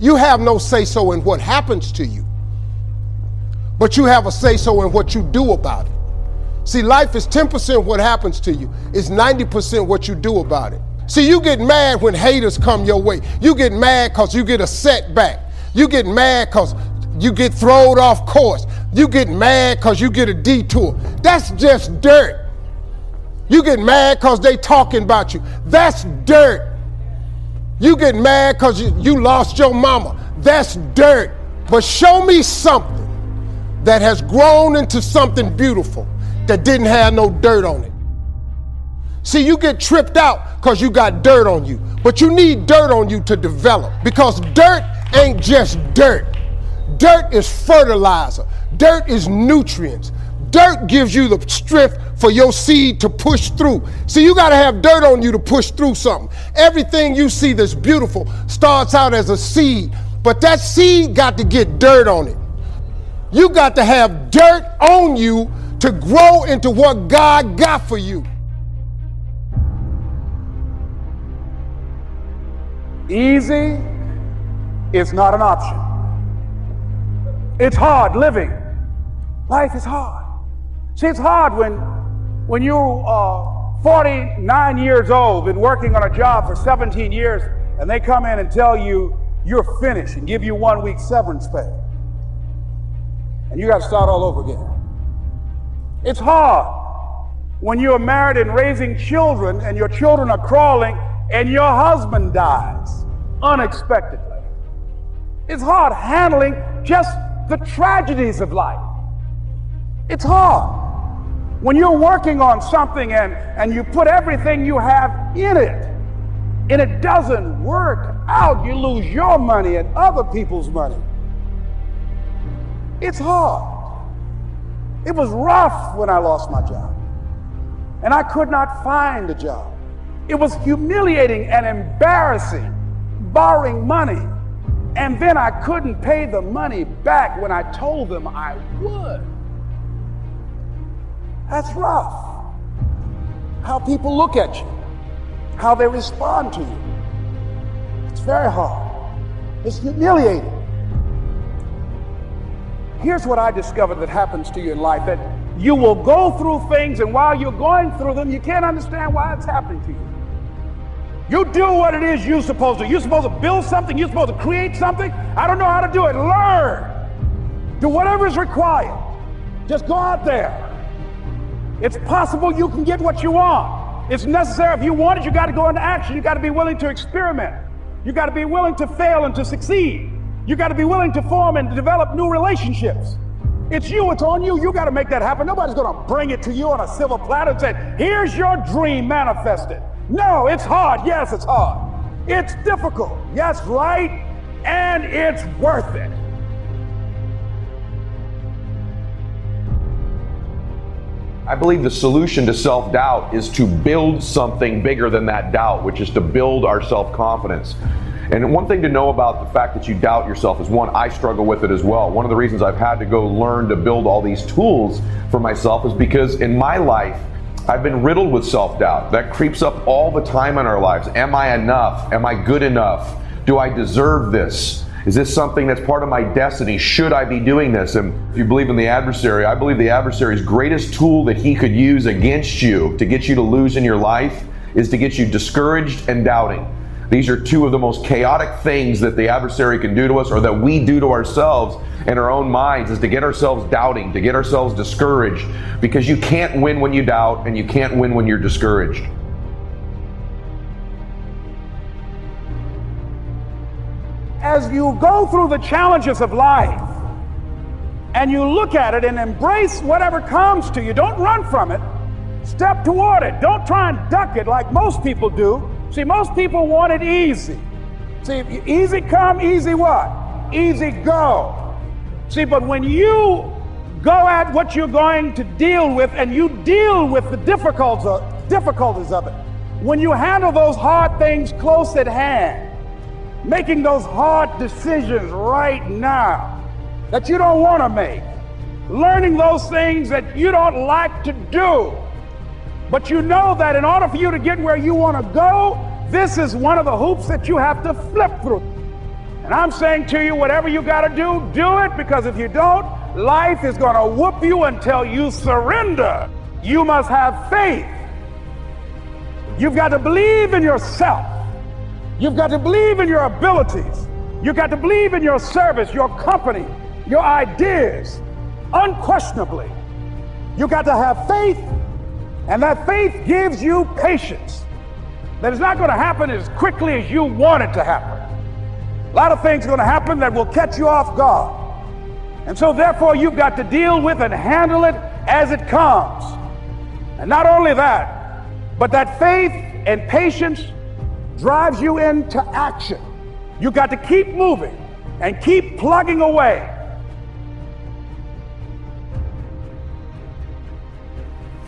You have no say-so in what happens to you, but you have a say-so in what you do about it. See, life is 10% what happens to you. It's 90% what you do about it. See, you get mad when haters come your way. You get mad because you get a setback. You get mad because you get thrown off course. You get mad because you get a detour. That's just dirt. You get mad because they talking about you. That's dirt. You get mad because you lost your mama. That's dirt. But show me something that has grown into something beautiful that didn't have no dirt on it. See, you get tripped out because you got dirt on you, but you need dirt on you to develop, because dirt ain't just dirt. Dirt is fertilizer. Dirt is nutrients. Dirt gives you the strength for your seed to push through. See, you got to have dirt on you to push through something. Everything you see that's beautiful starts out as a seed, but that seed got to get dirt on it. You got to have dirt on you to grow into what God got for you. Easy is not an option. It's hard living. Life is hard. See, it's hard when you are 49 years old, been working on a job for 17 years, and they come in and tell you you're finished and give you 1 week severance pay. And you got to start all over again. It's hard when you're married and raising children and your children are crawling and your husband dies unexpectedly. It's hard handling just the tragedies of life. It's hard when you're working on something and you put everything you have in it and it doesn't work out. You lose your money and other people's money. It's hard. It was rough when I lost my job and I could not find a job. It was humiliating and embarrassing, borrowing money, and then I couldn't pay the money back when I told them I would. That's rough. How people look at you, how they respond to you. It's very hard. It's humiliating. Here's what I discovered that happens to you in life, that you will go through things, and while you're going through them, you can't understand why it's happening to you. You do what it is you're supposed to. You're supposed to build something. You're supposed to create something. I don't know how to do it. Learn. Do whatever is required. Just go out there. It's possible you can get what you want. It's necessary. If you want it, you got to go into action. You got to be willing to experiment. You got to be willing to fail and to succeed. You got to be willing to form and develop new relationships. It's you, it's on you. You got to make that happen. Nobody's going to bring it to you on a silver platter and say, here's your dream manifested. No, it's hard. Yes, it's hard. It's difficult. Yes, right. And it's worth it. I believe the solution to self-doubt is to build something bigger than that doubt, which is to build our self-confidence. And one thing to know about the fact that you doubt yourself is, one, I struggle with it as well. One of the reasons I've had to go learn to build all these tools for myself is because in my life, I've been riddled with self-doubt. That creeps up all the time in our lives. Am I enough? Am I good enough? Do I deserve this? Is this something that's part of my destiny? Should I be doing this? And if you believe in the adversary, I believe the adversary's greatest tool that he could use against you to get you to lose in your life is to get you discouraged and doubting. These are two of the most chaotic things that the adversary can do to us, or that we do to ourselves in our own minds, is to get ourselves doubting, to get ourselves discouraged, because you can't win when you doubt and you can't win when you're discouraged. As you go through the challenges of life and you look at it and embrace whatever comes to you, don't run from it. Step toward it. Don't try and duck it like most people do. See, most people want it easy. See, easy come, easy what? Easy go. See, but when you go at what you're going to deal with and you deal with the difficulties of it, when you handle those hard things close at hand, making those hard decisions right now that you don't want to make, learning those things that you don't like to do, but you know that in order for you to get where you want to go, this is one of the hoops that you have to flip through. And I'm saying to you, whatever you got to do, do it, because if you don't, life is going to whoop you until you surrender. You must have faith. You've got to believe in yourself. You've got to believe in your abilities. You've got to believe in your service, your company, your ideas, unquestionably. You've got to have faith, and that faith gives you patience. That it's not going to happen as quickly as you want it to happen. A lot of things are going to happen that will catch you off guard. And so therefore you've got to deal with and handle it as it comes. And not only that, but that faith and patience drives you into action. You've got to keep moving and keep plugging away.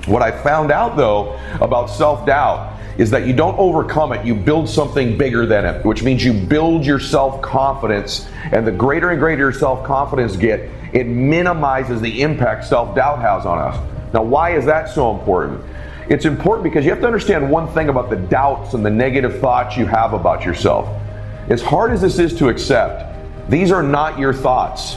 What I found out though about self-doubt is that you don't overcome it, you build something bigger than it, which means you build your self-confidence, and the greater and greater your self-confidence get, it minimizes the impact self-doubt has on us. Now, why is that so important? It's important because you have to understand one thing about the doubts and the negative thoughts you have about yourself. As hard as this is to accept, these are not your thoughts.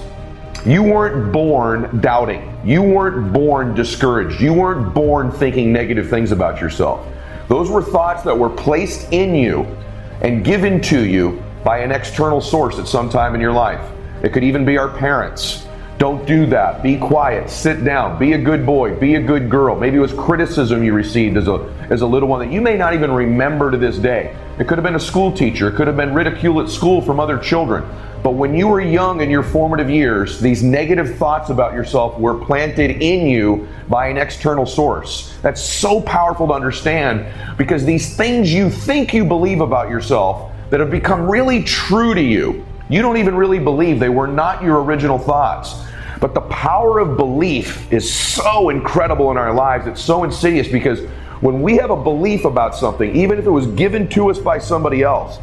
You weren't born doubting. You weren't born discouraged. You weren't born thinking negative things about yourself. Those were thoughts that were placed in you and given to you by an external source at some time in your life. It could even be our parents. Don't do that. Be quiet. Sit down. Be a good boy. Be a good girl. Maybe it was criticism you received as a little one that you may not even remember to this day. It could have been a school teacher. It could have been ridicule at school from other children. But when you were young in your formative years, these negative thoughts about yourself were planted in you by an external source. That's so powerful to understand, because these things you think you believe about yourself that have become really true to you, you don't even really believe. They were not your original thoughts. But the power of belief is so incredible in our lives. It's so insidious, because when we have a belief about something, even if it was given to us by somebody else,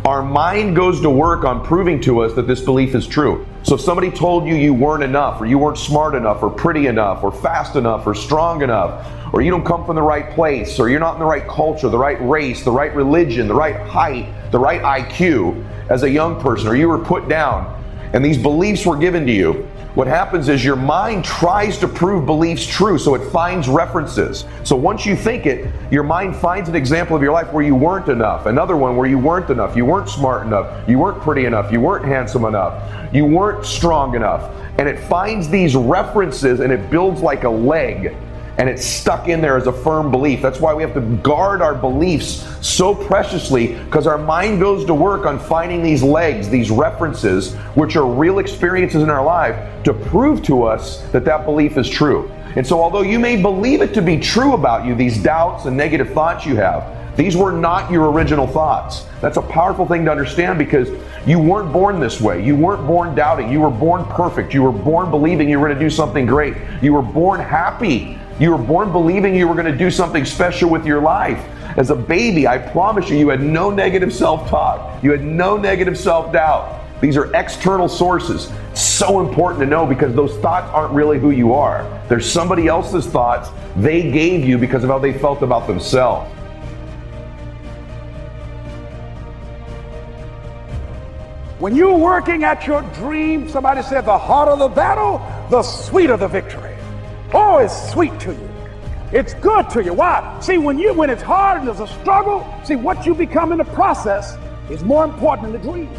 our mind goes to work on proving to us that this belief is true. So if somebody told you you weren't enough, or you weren't smart enough, or pretty enough, or fast enough, or strong enough, or you don't come from the right place, or you're not in the right culture, the right race, the right religion, the right height, the right IQ as a young person, or you were put down, and these beliefs were given to you, what happens is your mind tries to prove beliefs true, so it finds references. So once you think it, your mind finds an example of your life where you weren't enough, another one where you weren't enough, you weren't smart enough, you weren't pretty enough, you weren't handsome enough, you weren't strong enough. And it finds these references and it builds like a leg, and it's stuck in there as a firm belief. That's why we have to guard our beliefs so preciously, because our mind goes to work on finding these legs, these references, which are real experiences in our life, to prove to us that that belief is true. And so although you may believe it to be true about you, these doubts and negative thoughts you have, these were not your original thoughts. That's a powerful thing to understand, because you weren't born this way. You weren't born doubting. You were born perfect. You were born believing you were going to do something great. You were born happy. You were born believing you were going to do something special with your life. As a baby, I promise you, you had no negative self-talk. You had no negative self-doubt. These are external sources. It's so important to know, because those thoughts aren't really who you are. They're somebody else's thoughts they gave you because of how they felt about themselves. When you're working at your dream, somebody said the harder the battle, the sweeter the victory. Oh, it's sweet to you. It's good to you. Why? See, when it's hard and there's a struggle, see, what you become in the process is more important than the dream.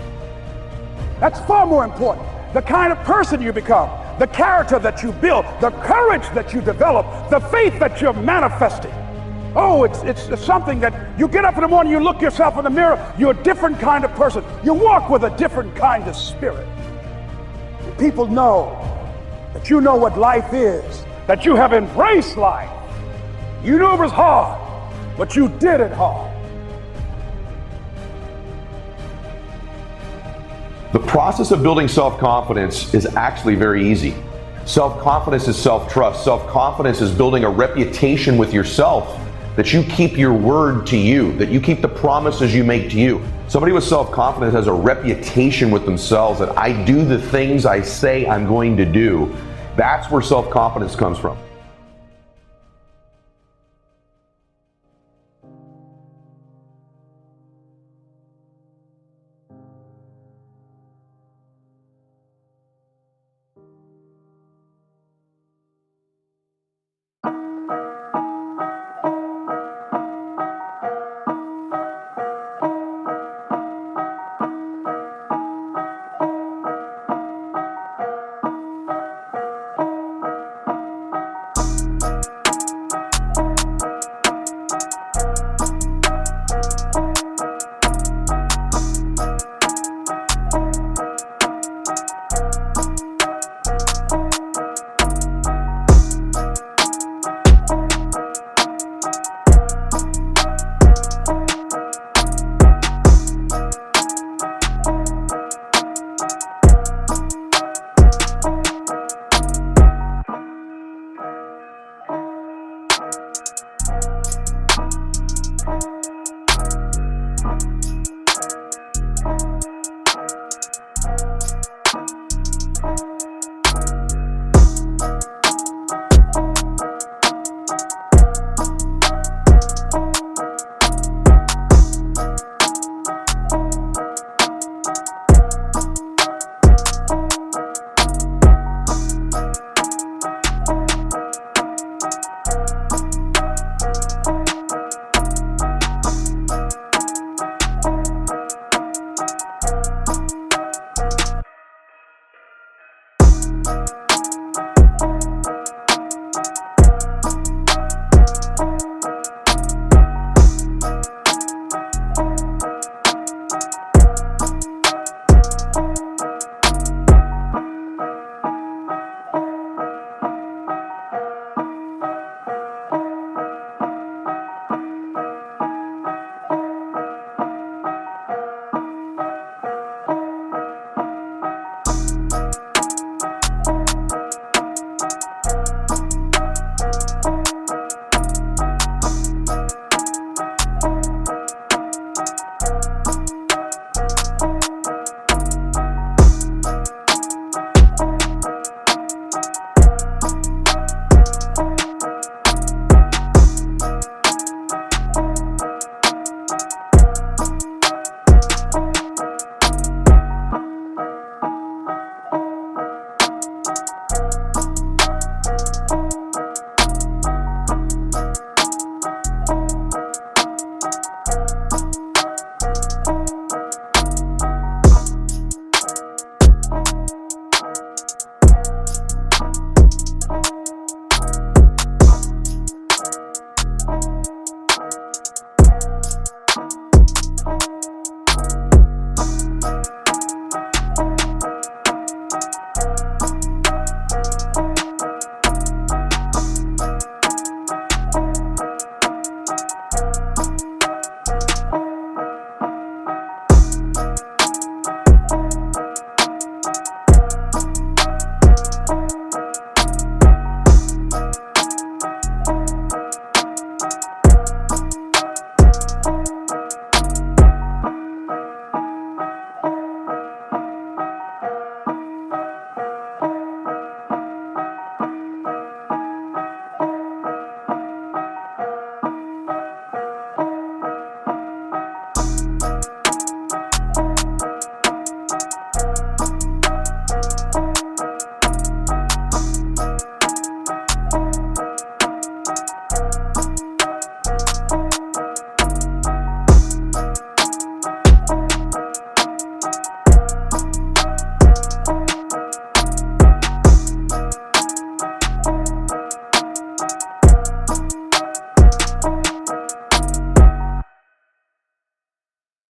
That's far more important. The kind of person you become, the character that you build, the courage that you develop, the faith that you're manifesting. Oh, it's something that you get up in the morning, you look yourself in the mirror, you're a different kind of person. You walk with a different kind of spirit. People know that you know what life is, that you have embraced life. You knew it was hard, but you did it hard. The process of building self-confidence is actually very easy. Self-confidence is self-trust. Self-confidence is building a reputation with yourself, that you keep your word to you, that you keep the promises you make to you. Somebody with self-confidence has a reputation with themselves that I do the things I say I'm going to do. That's where self-confidence comes from.